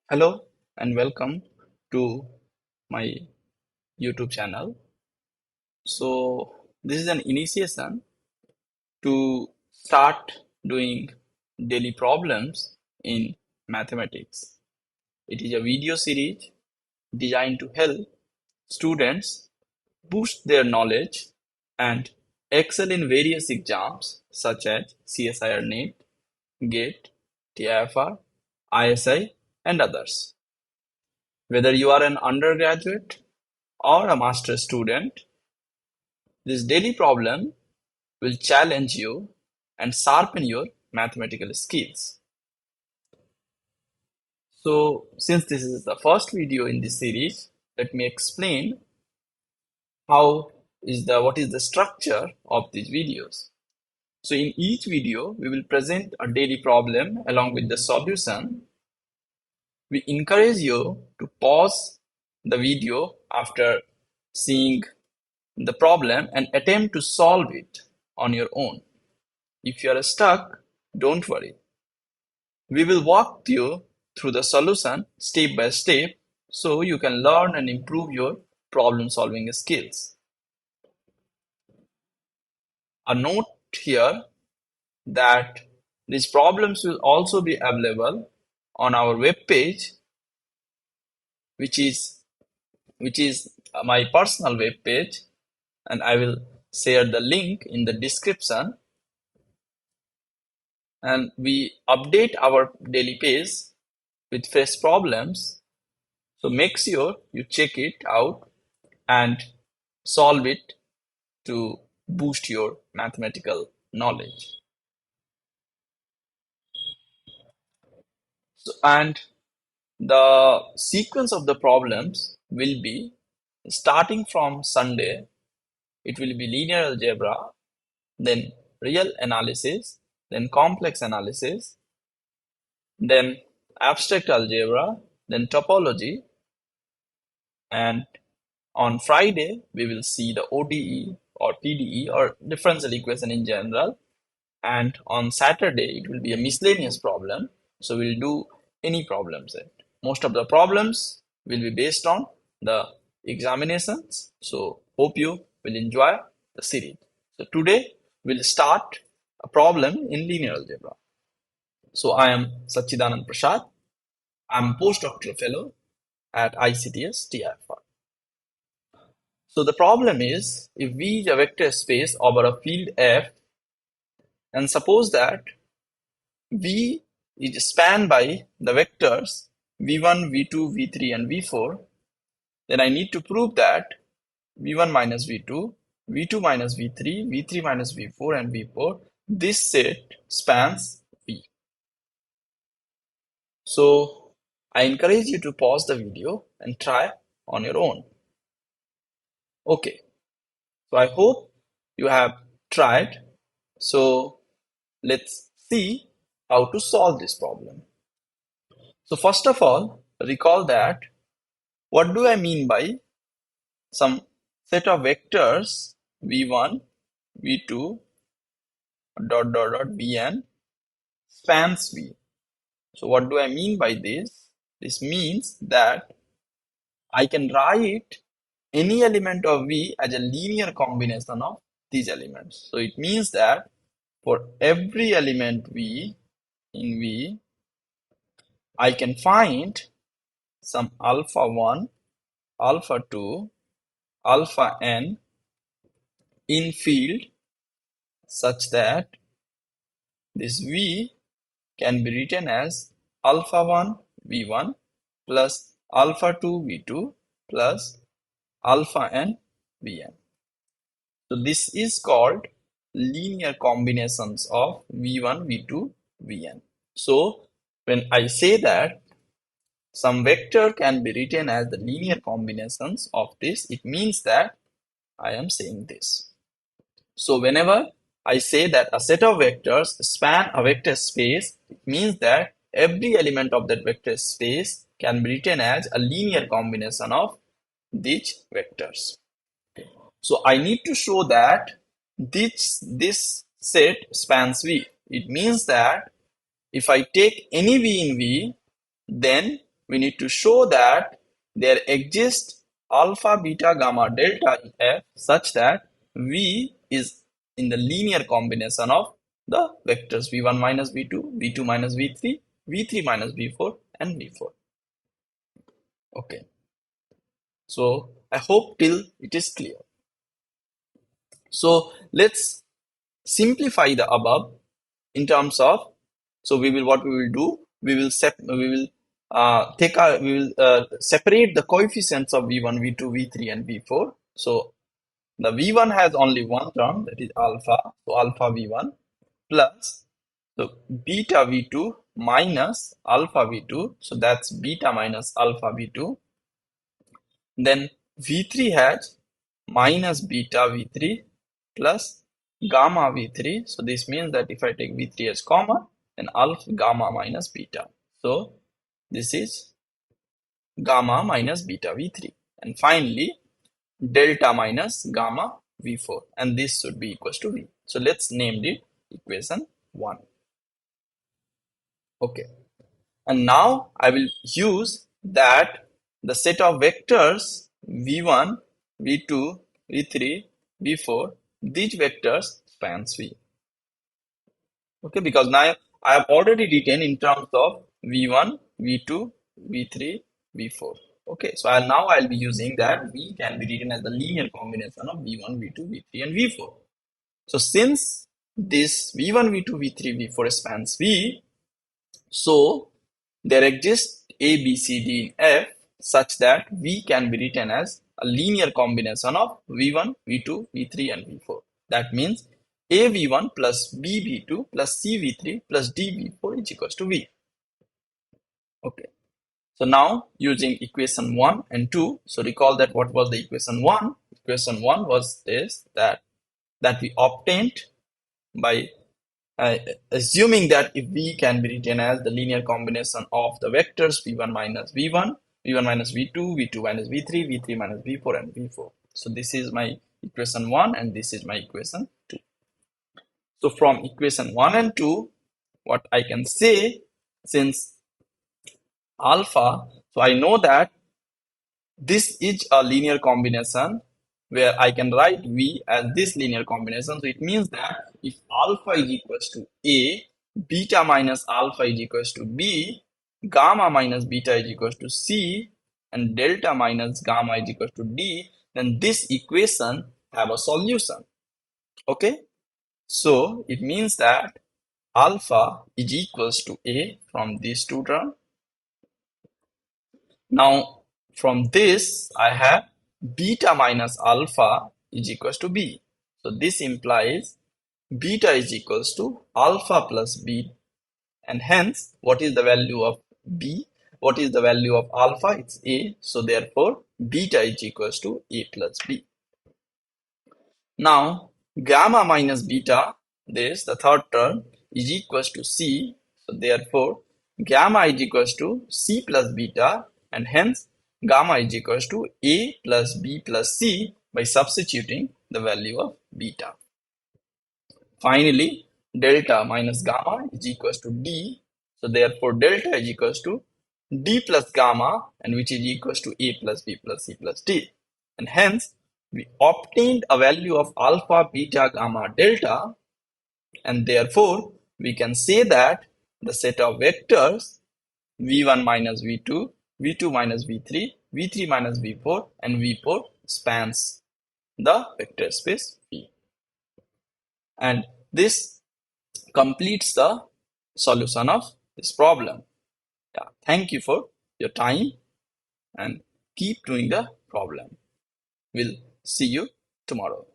Hello and welcome to my YouTube channel. So, this is an initiation to start doing daily problems in mathematics. It is a video series designed to help students boost their knowledge and excel in various exams such as CSIR NET, GATE, TIFR, ISI, and others. Whether you are an undergraduate or a master student, this daily problem will challenge you and sharpen your mathematical skills. So, since this is the first video in this series, let me explain what is the structure of these videos. So, in each video, we will present a daily problem along with the solution. We encourage you to pause the video after seeing the problem and attempt to solve it on your own. If you are stuck, don't worry. We will walk you through the solution step by step so you can learn and improve your problem solving skills. A note here that these problems will also be available on our web page, which is my personal web page, and I will share the link in the description. And we update our daily page with fresh problems. So make sure you check it out and solve it to boost your mathematical knowledge. And the sequence of the problems will be starting from Sunday. It will be linear algebra, then real analysis, then complex analysis, then abstract algebra, then topology, and on Friday we will see the ODE or PDE or differential equation in general, and on Saturday it will be a miscellaneous problem. So we'll do any problem set. Most of the problems will be based on the examinations. So hope you will enjoy the series. So today we'll start a problem in linear algebra. So I am Sachidanand Prasad. I'm postdoctoral fellow at ICTS TIFR. So the problem is, if V is a vector space over a field F, and suppose that V is spanned by the vectors v1, v2, v3 and v4, then I need to prove that v1 minus v2, v2 minus v3, v3 minus v4 and v4, this set spans V. So I encourage you to pause the video and try on your own. Okay, so I hope you have tried. So let's see how to solve this problem. So first of all, recall that what do I mean by some set of vectors v1, v2, dot dot dot vn spans V. So what do I mean by this? This means that I can write any element of V as a linear combination of these elements. So it means that for every element V in V, I can find some alpha 1, alpha 2, alpha n in field such that this V can be written as alpha 1 V1 plus alpha 2 V2 plus alpha n Vn. So this is called linear combinations of V1, V2, Vn. So when I say that some vector can be written as the linear combinations of this, it means that I am saying this. So whenever I say that a set of vectors span a vector space, it means that every element of that vector space can be written as a linear combination of these vectors. So I need to show that this set spans V. It means that if I take any V in V, then we need to show that there exists alpha, beta, gamma, delta in F such that V is in the linear combination of the vectors V1 minus V2, V2 minus V3, V3 minus V4, and V4. Okay, so I hope till it is clear. So let's simplify the above in terms of, so we will, what we will do, we will separate the coefficients of V1, V2, V3, and V4. So the V1 has only one term, that is alpha, so alpha V1 plus so beta V2 minus alpha V2, so that's beta minus alpha V2. Then V3 has minus beta V3 plus gamma V3. So this means that if I take V3 as common, then alpha gamma minus beta. So this is gamma minus beta V3. And finally, delta minus gamma V4. And this should be equals to V. So let's name it equation 1. Okay. And now I will use that the set of vectors v1, v2, v3, v4, these vectors spans V. Okay, because now I have already written in terms of v1, v2, v3, v4. Okay, so now I'll be using that V can be written as the linear combination of v1, v2, v3, and v4. So since this v1, v2, v3, v4 spans V, so there exists A, B, C, D in F such that V can be written as a linear combination of V1, V2, V3, and V4. That means A V1 plus B V2 plus C V3 plus D V4 is equals to V. Okay. So now using equation 1 and 2, so recall that what was the equation 1? Equation 1 was this, that we obtained by assuming that if V can be written as the linear combination of the vectors V1 minus V1, V1 minus V2, V2 minus V3, V3 minus V4, and V4. So this is my equation 1 and this is my equation 2. So from equation 1 and 2, what I can say, since alpha, so I know that this is a linear combination where I can write V as this linear combination. So it means that if alpha is equals to A, beta minus alpha is equals to B, gamma minus beta is equals to C, and delta minus gamma is equals to D, then this equation have a solution. Okay, so it means that alpha is equals to A from these two terms. Now from this I have beta minus alpha is equals to B. So this implies beta is equals to alpha plus B, and hence what is the value of B? What is the value of alpha? It's A. So therefore beta is equals to A plus B. Now gamma minus beta, this the third term, is equals to C. So therefore gamma is equals to C plus beta, and hence gamma is equals to A plus B plus C by substituting the value of beta. Finally, delta minus gamma is equals to D. So therefore delta is equals to D plus gamma, and which is equals to A plus B plus C plus D. And hence we obtained a value of alpha, beta, gamma, delta, and therefore we can say that the set of vectors v1 minus v2, v2 minus v3, v3 minus v4, and v4 spans the vector space V. And this completes the solution of this problem. Yeah, thank you for your time and keep doing the problem. We'll see you tomorrow.